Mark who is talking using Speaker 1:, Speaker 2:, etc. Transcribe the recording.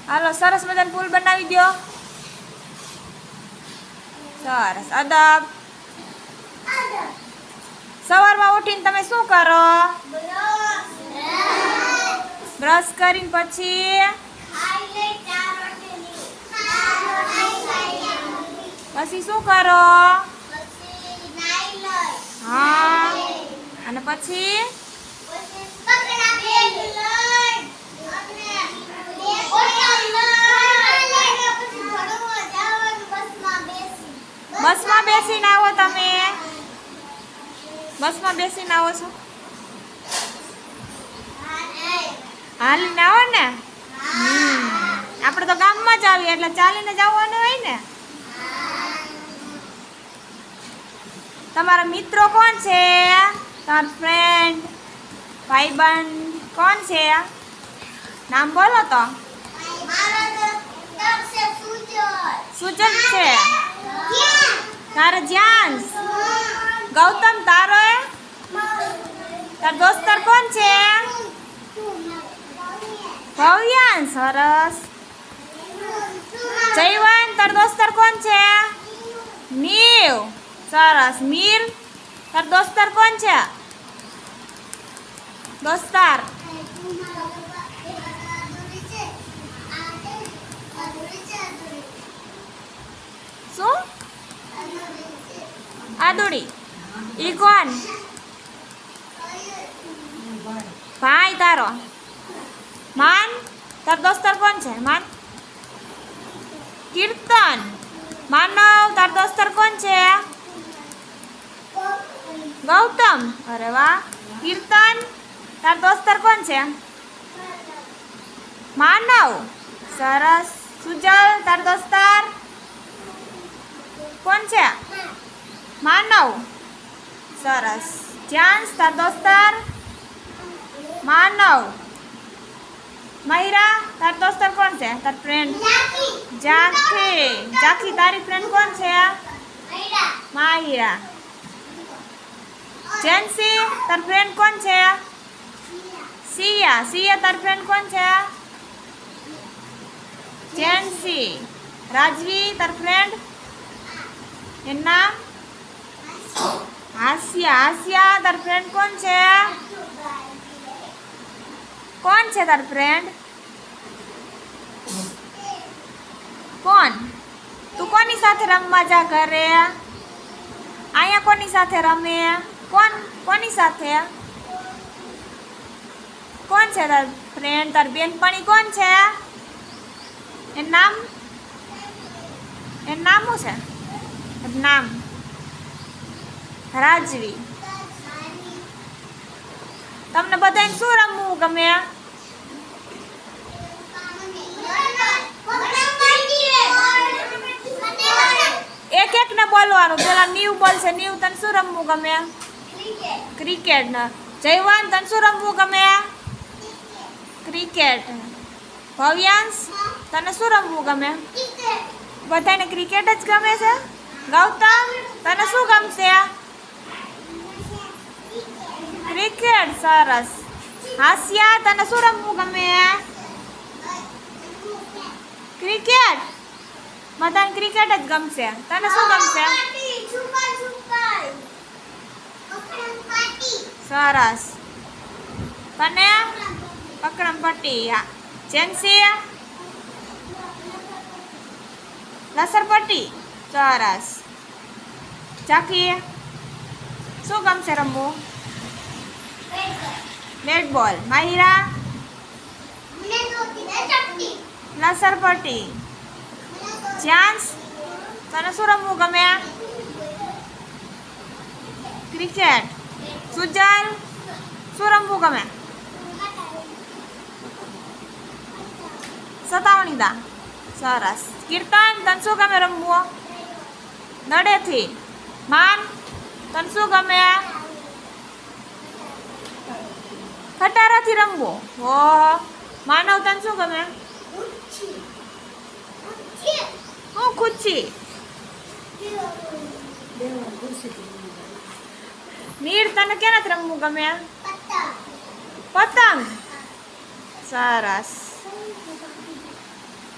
Speaker 1: હાલો સરસ મજાનું પુલ બનાવી દો. સરસ. અદબ. સવારમાં ઉઠીને તમે શું કરો? બ્રશ કરીને પછી શું કરો? હા. અને પછી બસમાં બેસીને આવો તમે? બસમાં બેસીને આવો છો? હાલીને આવો ને? આપણે તો ગામમાં જ આવીએ એટલે ચાલીને જવાનું હોય ને. તમારા મિત્રો કોણ છે? તમારા ફ્રેન્ડ, ભાઈબંધ કોણ છે? નામ બોલો તો. સુજલ છે. તારે જ્યાંશ. ગૌતમ તારો? તાર દોસ્તર કોણ છે? ભવ્યાંશ. સરસ. જયવાન તાર દોસ્તર કોણ છે? નીવ. સરસ. મીર તાર દોસ્તર કોણ છે? દોસ્તાર શું? આદુડી. ઈ કોણ? ભાઈ તારો. માન તાર દોસ્તર કોણ છે? માન. કીર્તન. માનવ તાર દોસ્તર કોણ છે? ગૌતમ. અરે વાહ. કીર્તન તાર દોસ્તર કોણ છે? માનવ. સરસ. સુજલ તાર દોસ્તાર કોણ છે? માનવ. સરસ. જ્યાંશ તાર દોસ્તાર માનવ. મહિરા તાર દોસ્તાર કોણ છે? તાર ફ્રેન્ડ જાખી. જાખી તારી ફ્રેન્ડ કોણ છે? માહિરા. જેન્સી તાર ફ્રેન્ડ કોણ છે? સિયા. સિયા તાર ફ્રેન્ડ કોણ છે? જેન્સી. રાજવી તાર ફ્રેન્ડ એનું નામ? હાસ્યા. હાસ્યા તાર ફ્રેન્ડ કોણ છે? કોણ છે તાર ફ્રેન્ડ? કોણ? તું કોની સાથે રમવા જા ઘરે? અહીંયા કોની સાથે રમે? કોણ? કોની સાથે? કોણ છે તાર ફ્રેન્ડ? તાર બેનપણી કોણ છે? એનું નામ? એનું નામ શું છે? નામ? રાજવી. તમને બધાને શું રમવું ગમે? એક એક ને બોલવાનું. પેલા નીવ બોલશે. નીવ તને શું રમવું ગમે? ક્રિકેટ. જયવાન તને શું રમવું ગમે? ક્રિકેટ. ભવ્યાંશ તને શું રમવું ગમે? બધાને ક્રિકેટ જ ગમે છે. ગૌતમ તને શું ગમશે? ક્રિકેટ. સરસ. હાસ્યા તને શું રમવું ગમે? ક્રિકેટ. બધાને ક્રિકેટ જ ગમશે. તને શું ગમશે? સરસ. તને પકડમ પટ્ટી. જેન્સી લસરપટ્ટી. સરસ. ચાકી શું ગમશે રમવું? બેટ બોલ. માહિરા લસરપટ્ટી. જ્યાંશ તને શું રમવું ગમે? ક્રિકેટ. સુજલ શું રમવું ગમે? સતાવણીદા. સરસ. કીર્તન તને શું ગમે રમવું? નડેથી. માન તને શું ગમે? ખટારાથી રમવું. ઓહો. માનવ તને શું ગમે? હું ખુચ્છી. મીર તને કેનાથી રમવું ગમે? પતંગ. સરસ.